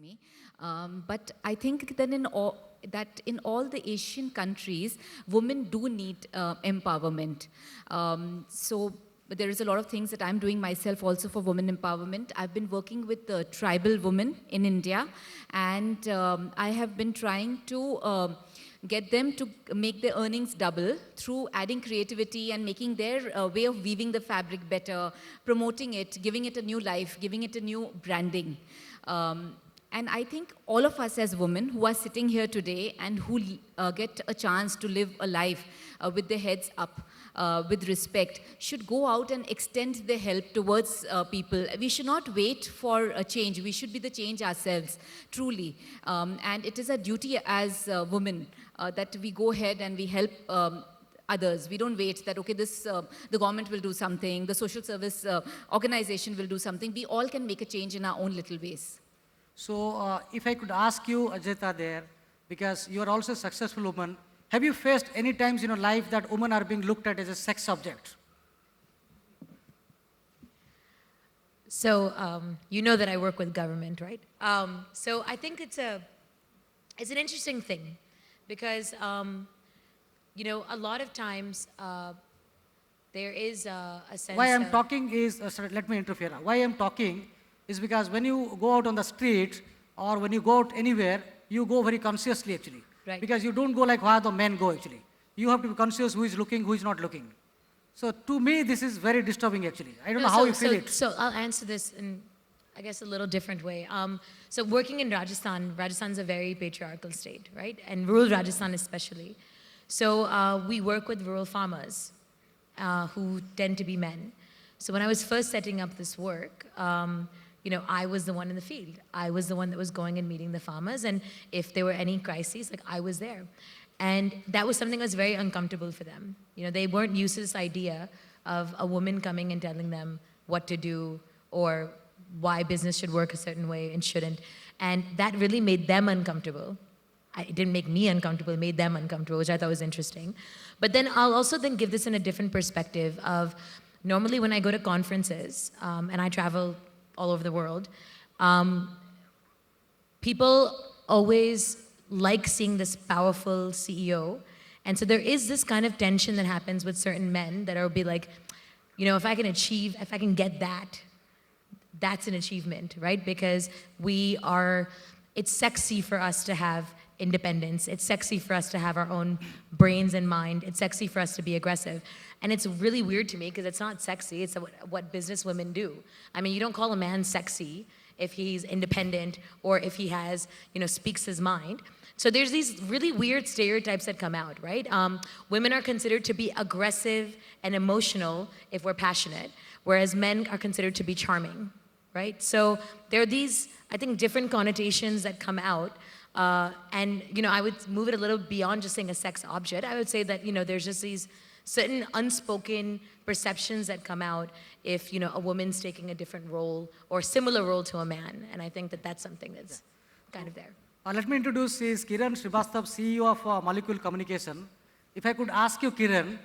me. But I think that in all the Asian countries, women do need empowerment. So there is a lot of things that I'm doing myself also for women empowerment. I've been working with the tribal women in India, and I have been trying to get them to make their earnings double through adding creativity and making their way of weaving the fabric better, promoting it, giving it a new life, giving it a new branding. And I think all of us as women who are sitting here today and who get a chance to live a life with their heads up, with respect, should go out and extend their help towards people. We should not wait for a change. We should be the change ourselves, truly. And it is a duty as women that we go ahead and we help others. We don't wait that, okay, the government will do something, the social service organization will do something. We all can make a change in our own little ways. So if I could ask you, Ajita, there, because you are also a successful woman, have you faced any times in your life that women are being looked at as a sex object? So you know that I work with government, right? So I think it's an interesting thing because, you know, a lot of times there is a sense Why I'm talking is, sorry, let me interfere. Why I'm talking is because when you go out on the street or when you go out anywhere, you go very consciously actually. Right. Because you don't go like how the men go actually. You have to be conscious who is looking, who is not looking. So to me, this is very disturbing actually. I don't know how you feel it. So I'll answer this in, I guess, a little different way. So working in Rajasthan, Rajasthan's a very patriarchal state, right? And rural Rajasthan especially. So we work with rural farmers who tend to be men. So when I was first setting up this work, you know, I was the one in the field. I was the one that was going and meeting the farmers, and if there were any crises, like I was there. And that was something that was very uncomfortable for them. You know, they weren't used to this idea of a woman coming and telling them what to do or why business should work a certain way and shouldn't. And that really made them uncomfortable. It didn't make me uncomfortable, it made them uncomfortable, which I thought was interesting. But then I'll also then give this in a different perspective of, normally when I go to conferences, and I travel all over the world, people always like seeing this powerful CEO. And so there is this kind of tension that happens with certain men that will be like, you know, if I can get that, that's an achievement, right? Because it's sexy for us to have independence. It's sexy for us to have our own brains and mind. It's sexy for us to be aggressive. And it's really weird to me because it's not sexy. It's what business women do. I mean, you don't call a man sexy if he's independent or if he has, you know, speaks his mind. So there's these really weird stereotypes that come out, right? Women are considered to be aggressive and emotional if we're passionate, whereas men are considered to be charming, right? So there are these, I think, different connotations that come out. And, you know, I would move it a little beyond just saying a sex object. I would say that, you know, there's just these certain unspoken perceptions that come out if, you know, a woman's taking a different role or similar role to a man. And I think that that's something that's kind of there. Let me introduce is Kiran Srivastava, CEO of Molecule Communication. If I could ask you, Kiran,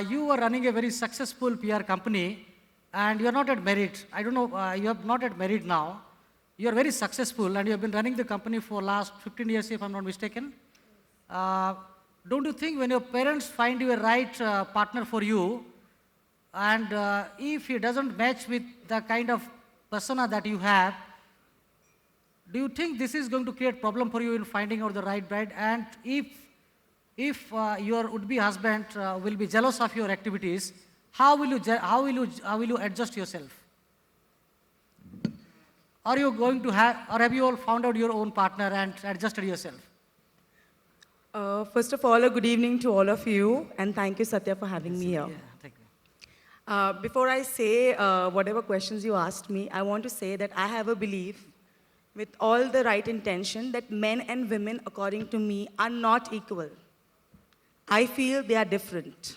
you are running a very successful PR company and you are not at merit. I don't know, you are not at merit now. You are very successful and you have been running the company for last 15 years, if I'm not mistaken. Don't you think when your parents find you a right partner for you, and if he doesn't match with the kind of persona that you have, do you think this is going to create problem for you in finding out the right bride? And if your would-be husband will be jealous of your activities, how will you adjust yourself? Are you going to have, or have you all found out your own partner and adjusted yourself? First of all, a good evening to all of you, and thank you, Satya, for having me here. Yeah, thank you. Before I say whatever questions you asked me, I want to say that I have a belief, with all the right intention, that men and women, according to me, are not equal. I feel they are different.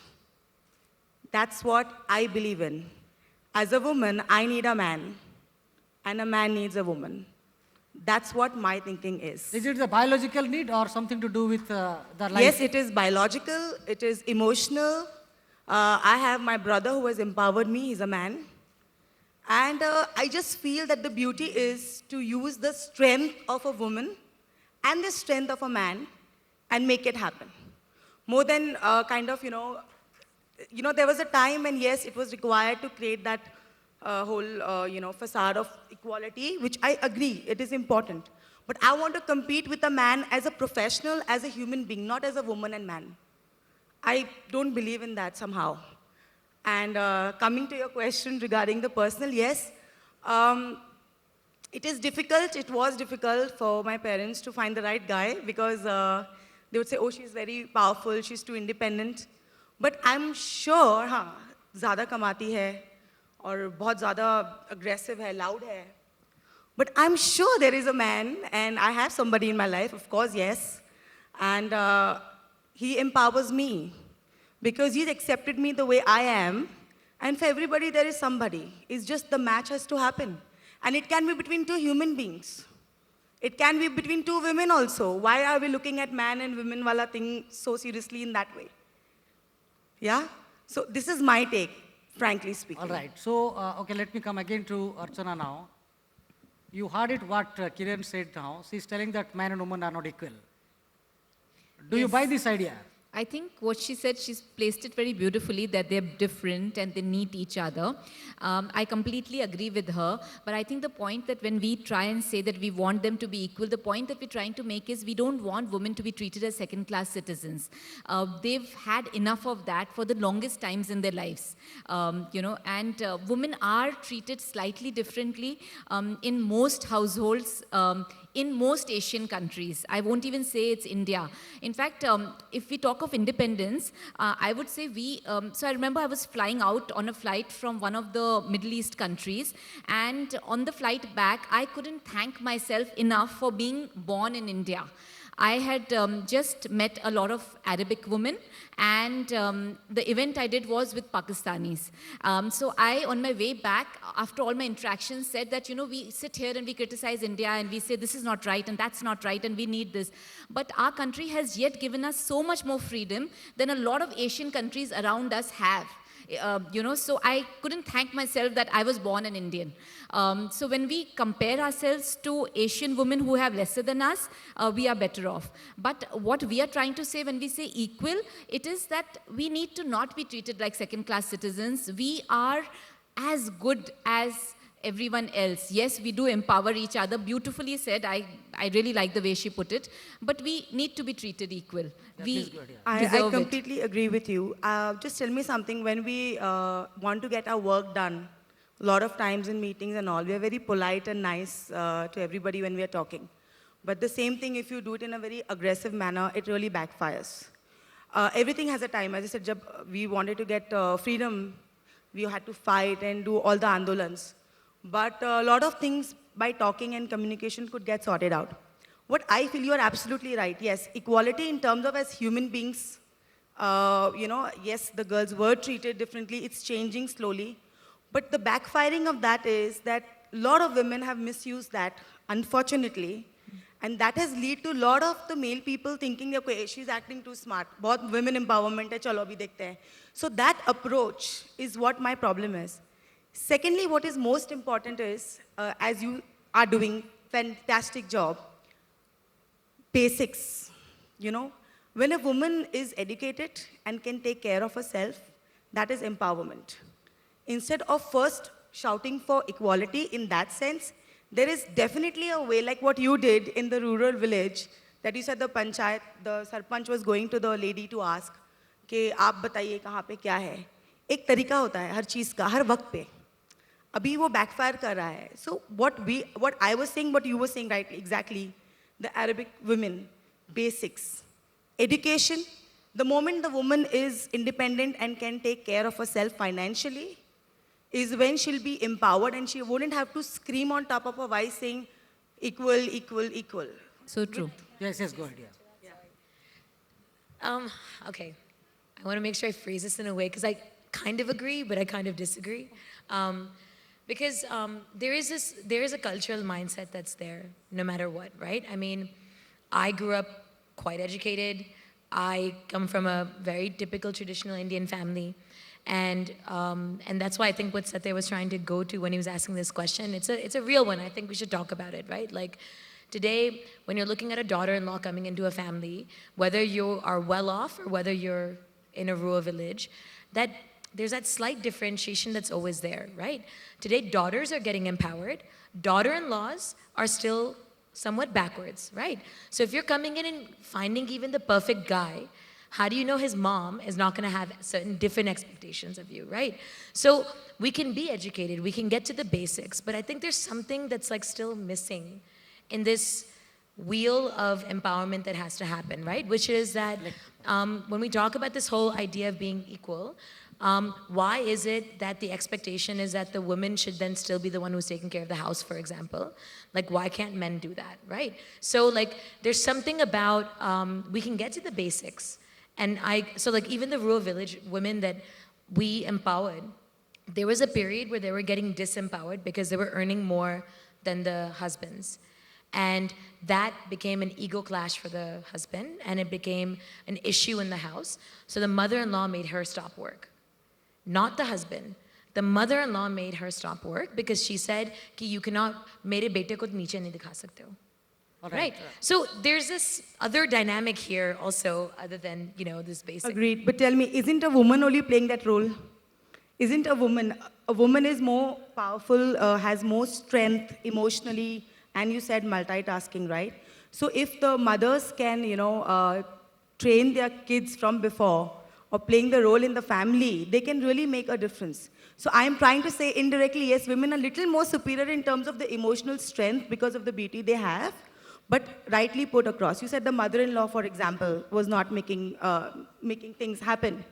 That's what I believe in. As a woman, I need a man, and a man needs a woman. That's what my thinking is. Is it the biological need or something to do with the life? Yes, it is biological, it is emotional. I have my brother who has empowered me, he's a man. And I just feel that the beauty is to use the strength of a woman and the strength of a man and make it happen. More than there was a time when, yes, it was required to create that whole, facade of equality, which I agree, it is important. But I want to compete with a man as a professional, as a human being, not as a woman and man. I don't believe in that somehow. And coming to your question regarding the personal, yes, it is difficult. It was difficult for my parents to find the right guy because they would say, oh, she's very powerful, she's too independent. But I'm sure, हाँ, ज़्यादा कमाती है और बहुत ज़्यादा aggressive है, loud है. But I'm sure there is a man, and I have somebody in my life, of course, yes. And he empowers me because he's accepted me the way I am. And for everybody, there is somebody. It's just the match has to happen. And it can be between two human beings. It can be between two women also. Why are we looking at man and women wala thing so seriously in that way? Yeah? So this is my take, frankly speaking. All right. So, okay, let me come again to Archana now. You heard it what Kiran said now. She's telling that man and woman are not equal. Do you Yes. buy this idea? I think what she said, she's placed it very beautifully, that they're different and they need each other. I completely agree with her. But I think the point that when we try and say that we want them to be equal, the point that we're trying to make is we don't want women to be treated as second-class citizens. They've had enough of that for the longest times in their lives. And women are treated slightly differently in most households. In most Asian countries. I won't even say it's India. In fact, if we talk of independence, I would say so I remember I was flying out on a flight from one of the Middle East countries, and on the flight back, I couldn't thank myself enough for being born in India. I had just met a lot of Arabic women, and the event I did was with Pakistanis. So I, on my way back, after all my interactions, said that, we sit here and we criticize India and we say this is not right and that's not right and we need this. But our country has yet given us so much more freedom than a lot of Asian countries around us have. So I couldn't thank myself that I was born an Indian. So when we compare ourselves to Asian women who have lesser than us, we are better off. But what we are trying to say when we say equal, it is that we need to not be treated like second-class citizens. We are as good as everyone else. Yes, we do empower each other. Beautifully said. I really like the way she put it. But we need to be treated equal. We good, yeah. I deserve it. completely agree with you. Just tell me something. When we want to get our work done, a lot of times in meetings and all, we are very polite and nice to everybody when we are talking. But the same thing, if you do it in a very aggressive manner, it really backfires. Everything has a time. As I said, jab we wanted to get freedom, we had to fight and do all the andolans. But a lot of things by talking and communication could get sorted out. What I feel, you are absolutely right. Yes, equality in terms of as human beings, yes, the girls were treated differently. It's changing slowly. But the backfiring of that is that a lot of women have misused that, unfortunately. And that has led to a lot of the male people thinking, okay, she's acting too smart. बहुत women empowerment है, चलो अभी देखते हैं. So that approach is what my problem is. Secondly, what is most important is, as you are doing fantastic job, basics. When a woman is educated and can take care of herself, that is empowerment. Instead of first shouting for equality in that sense, there is definitely a way, like what you did in the rural village, that you said the panchayat, the sarpanch was going to the lady to ask, कि आप बताइए कहाँ पे क्या है. एक तरीका होता है हर चीज़ का, हर वक्त पे. अभी वो backfire कर रहा है. So what I was saying, what you were saying, right, exactly, the Arabic women, basics, education. The moment the woman is independent and can take care of herself financially, is when she'll be empowered and she wouldn't have to scream on top of her voice saying equal, equal, equal. So true. Yes, go ahead. Yeah. Okay. I want to make sure I phrase this in a way because I kind of agree, but I kind of disagree. Because there is a cultural mindset that's there no matter what, right? I mean, I grew up quite educated. I come from a very typical traditional Indian family. And that's why I think what Satya was trying to go to when he was asking this question, it's a real one. I think we should talk about it, right? Like today, when you're looking at a daughter-in-law coming into a family, whether you are well off or whether you're in a rural village, that there's that slight differentiation that's always there, right? Today, daughters are getting empowered. Daughter-in-laws are still somewhat backwards, right? So if you're coming in and finding even the perfect guy, how do you know his mom is not going to have certain different expectations of you, right? So we can be educated, we can get to the basics, but I think there's something that's like still missing in this wheel of empowerment that has to happen, right? Which is that when we talk about this whole idea of being equal, why is it that the expectation is that the woman should then still be the one who's taking care of the house, for example? Like, why can't men do that, right? So, like, there's something about, we can get to the basics. And so like, even the rural village women that we empowered, there was a period where they were getting disempowered because they were earning more than the husbands. And that became an ego clash for the husband, and it became an issue in the house. So the mother-in-law made her stop work. Not the husband. The mother-in-law made her stop work because she said, "Ki you cannot, mere bete ko niche nahi dikha sakte ho." Right. So there's this other dynamic here also, other than, you know, this basic. Agreed. But tell me, isn't a woman only playing that role? Isn't a woman is more powerful, has more strength emotionally, and you said multitasking, right? So if the mothers can, you know, train their kids from before, or playing the role in the family, they can really make a difference. So I'm trying to say indirectly, yes, women are a little more superior in terms of the emotional strength because of the beauty they have, but rightly put across. You said the mother-in-law, for example, was not making things happen.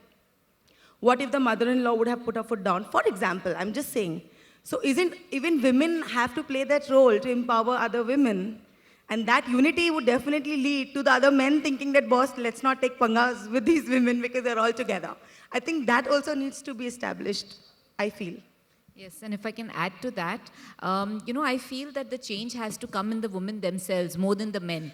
What if the mother-in-law would have put her foot down? For example, I'm just saying. So isn't even women have to play that role to empower other women? And that unity would definitely lead to the other men thinking that, boss, let's not take pangas with these women because they're all together. I think that also needs to be established, I feel. Yes, and if I can add to that, you know, I feel that the change has to come in the women themselves more than the men.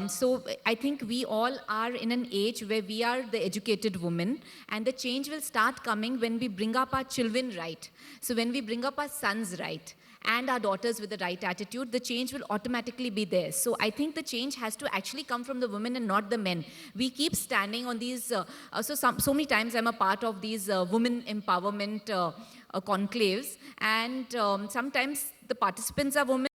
So I think we all are in an age where we are the educated women, and the change will start coming when we bring up our children right. So when we bring up our sons right, and our daughters with the right attitude, the change will automatically be there. So I think the change has to actually come from the women and not the men. We keep standing on these, so many times I'm a part of these women empowerment conclaves, and sometimes the participants are women,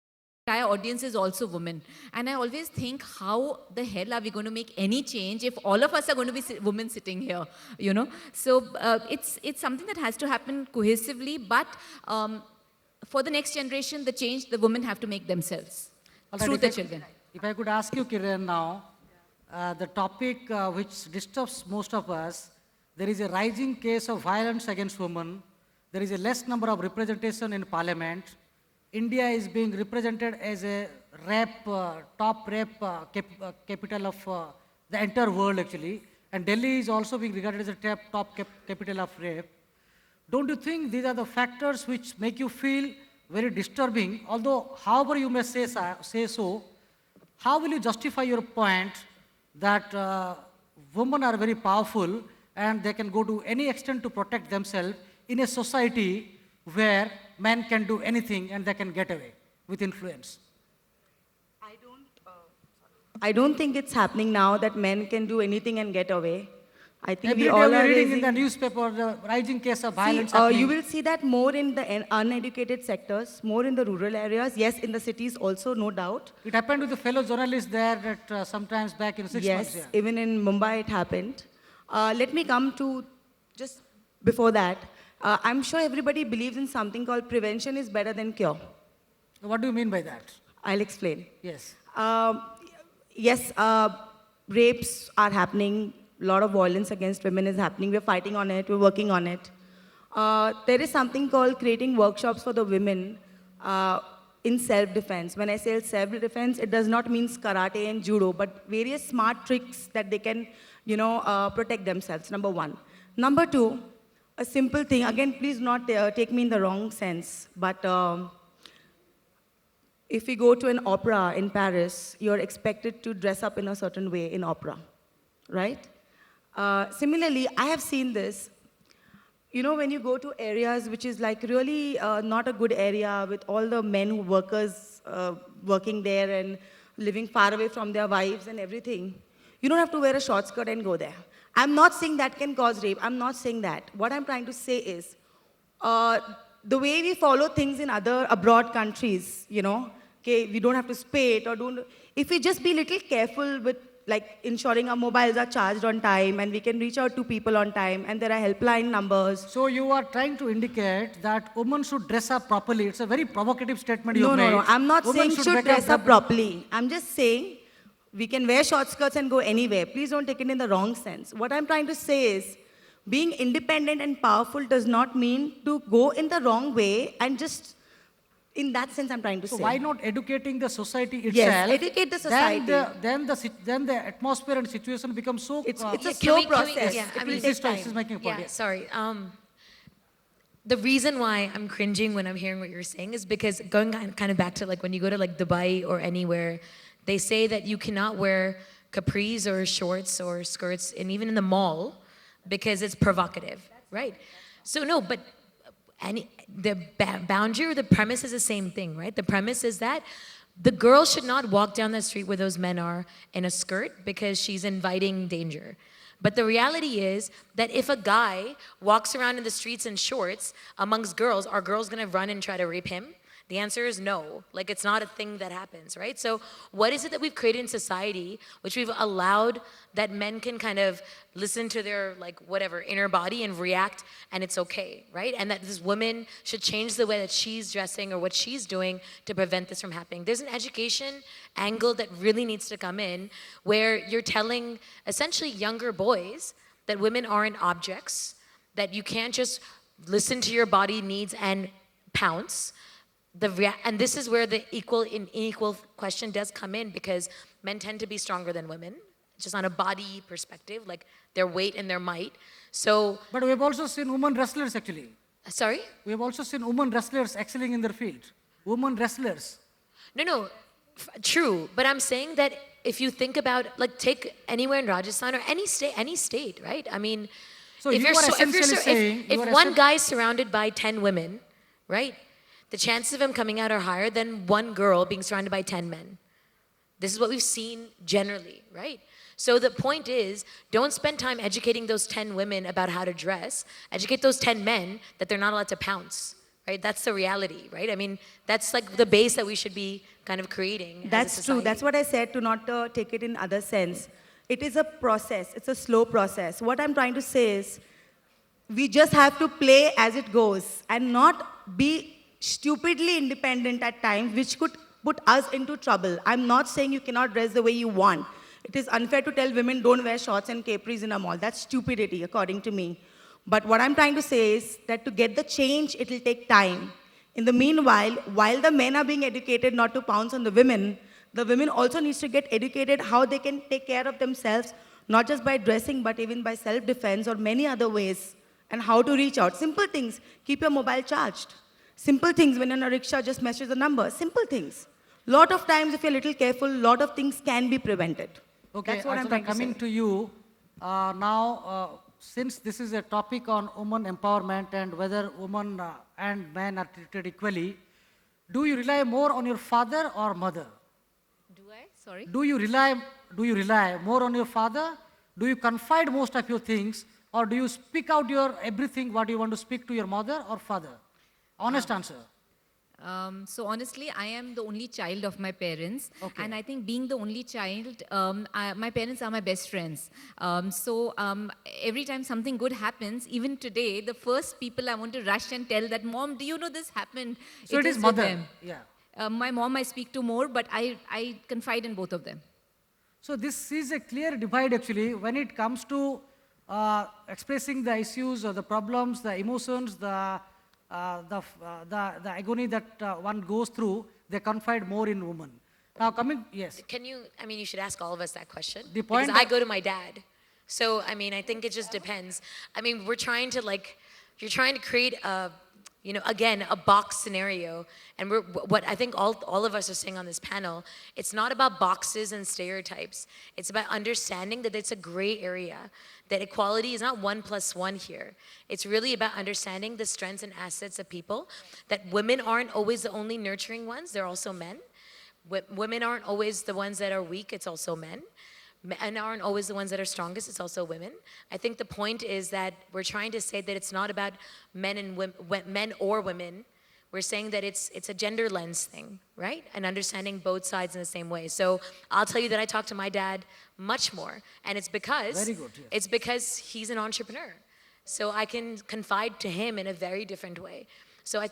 the entire audience is also women. And I always think, how the hell are we going to make any change if all of us are going to be women sitting here, you know? So it's something that has to happen cohesively, but for the next generation, the change the women have to make themselves through the children. If I could ask you, Kiran, now, the topic which disturbs most of us, there is a rising case of violence against women. There is a less number of representation in parliament. India is being represented as a top rape capital of the entire world, actually. And Delhi is also being regarded as a top capital of rape. Don't you think these are the factors which make you feel very disturbing? Although, however you may say so, how will you justify your point that women are very powerful and they can go to any extent to protect themselves in a society where men can do anything and they can get away with influence? I don't think it's happening now that men can do anything and get away. I think Every we day all we are are reading in raising... the newspaper the rising case of violence See, happening. you will see that more in the uneducated sectors, more in the rural areas. Yes, in the cities also, no doubt. It happened with a fellow journalist there that sometimes back in 6 months. Yes, even in Mumbai it happened. Let me come to just before that. I'm sure everybody believes in something called prevention is better than cure. What do you mean by that? I'll explain. Yes. Yes, rapes are happening. A lot of violence against women is happening. We're fighting on it. We're working on it. There is something called creating workshops for the women in self-defense. When I say self-defense, it does not mean karate and judo, but various smart tricks that they can, you know, protect themselves, number one. Number two, a simple thing. Again, please not take me in the wrong sense, but if you go to an opera in Paris, you're expected to dress up in a certain way in opera, right? Similarly, I have seen this. you know, when you go to areas which is like really not a good area with all the men workers working there and living far away from their wives and everything, you don't have to wear a short skirt and go there. I'm not saying that can cause rape. I'm not saying that. What I'm trying to say is the way we follow things in other abroad countries, you know, okay, we don't have to spit or don't. If we just be little careful with like ensuring our mobiles are charged on time and we can reach out to people on time and there are helpline numbers. So you are trying to indicate that women should dress up properly. It's a very provocative statement you No, made. no, no. I'm not Women saying should wake dress up properly. I'm just saying we can wear short skirts and go anywhere. Please don't take it in the wrong sense. What I'm trying to say is being independent and powerful does not mean to go in the wrong way and just in that sense I'm trying to So say. why not educating the society itself? Yes, educate the society. Then the atmosphere and situation becomes so. It's a Can slow we- can we- process. yeah, I It mean, will this take is time. making a point. Yeah, sorry. The reason why I'm cringing when I'm hearing what you're saying is because going kind of back to like when you go to like Dubai or anywhere, they say that you cannot wear capris or shorts or skirts, and even in the mall, because it's provocative, right? So no, but the boundary or the premise is the same thing, right? The premise is that the girl should not walk down the street where those men are in a skirt because she's inviting danger. But the reality is that if a guy walks around in the streets in shorts amongst girls, are girls gonna run and try to rape him? The answer is no. Like, it's not a thing that happens, right? So what is it that we've created in society which we've allowed that men can kind of listen to their, like, whatever, inner body and react, and it's okay, right? And that this woman should change the way that she's dressing or what she's doing to prevent this from happening. There's an education angle that really needs to come in where you're telling essentially younger boys that women aren't objects, that you can't just listen to your body needs and pounce. And this is where the unequal question does come in, because men tend to be stronger than women, just on a body perspective, like their weight and their might. So, But we have also seen women wrestlers actually. sorry? We have also seen women wrestlers excelling in their field. Women wrestlers. No, true. But I'm saying that if you think about, like, take anywhere in Rajasthan or any state, right? I mean, So you are essentially saying- if you are one essen- guy is surrounded by 10 women, right? The chances of him coming out are higher than one girl being surrounded by 10 men. This is what we've seen generally, right? So the point is, don't spend time educating those 10 women about how to dress. Educate those 10 men that they're not allowed to pounce, right? That's the reality, right? I mean, that's like the base that we should be kind of creating. as a That's true. society. That's what I said, to not take it in other sense. It is a process. It's a slow process. What I'm trying to say is we just have to play as it goes and not be stupidly independent at times, which could put us into trouble. I'm not saying you cannot dress the way you want. It is unfair to tell women don't wear shorts and capris in a mall. That's stupidity, according to me. But what I'm trying to say is that to get the change, it will take time. In the meanwhile, while the men are being educated not to pounce on the women also needs to get educated how they can take care of themselves, not just by dressing, but even by self-defense or many other ways, and how to reach out. Simple things. Keep your mobile charged. Simple things, when you're in a rickshaw, just message the number. Simple things. Lot of times, if you're a little careful, lot of things can be prevented. Okay, That's what I'm Archana, trying to coming say. to you, now, since this is a topic on women empowerment and whether women and men are treated equally, do you rely more on your father or mother? Do I? Sorry. Do you rely more on your father? Do you confide most of your things, or do you speak out your everything what you want to speak to your mother or father? Honest answer. So honestly, I am the only child of my parents, Okay. and I think being the only child, my parents are my best friends. Every time something good happens, even today, the first people I want to rush and tell that, Mom, do you know this happened? So it is with mother. them. Yeah. My mom I speak to more, but I confide in both of them. So this is a clear divide actually when it comes to expressing the issues or the problems, the emotions, the agony that one goes through. They confide more in women. Now coming, yes. Can you, I mean, you should ask all of us that question. The point because I that- go to my dad. So, I mean, I think it just depends. I mean, we're trying to, like, you're trying to create a you know, again, a box scenario. And what I think all of us are saying on this panel, it's not about boxes and stereotypes. It's about understanding that it's a gray area, that equality is not 1+1 here. It's really about understanding the strengths and assets of people, that women aren't always the only nurturing ones, they're also men. Women aren't always the ones that are weak, it's also men. Men aren't always the ones that are strongest, it's also women. I think the point is that we're trying to say that it's not about men and men or women. We're saying that it's a gender lens thing, right? And understanding both sides in the same way. So I'll tell you that I talk to my dad much more, and it's because Very good, yes. it's because he's an entrepreneur. So I can confide to him in a very different way. So I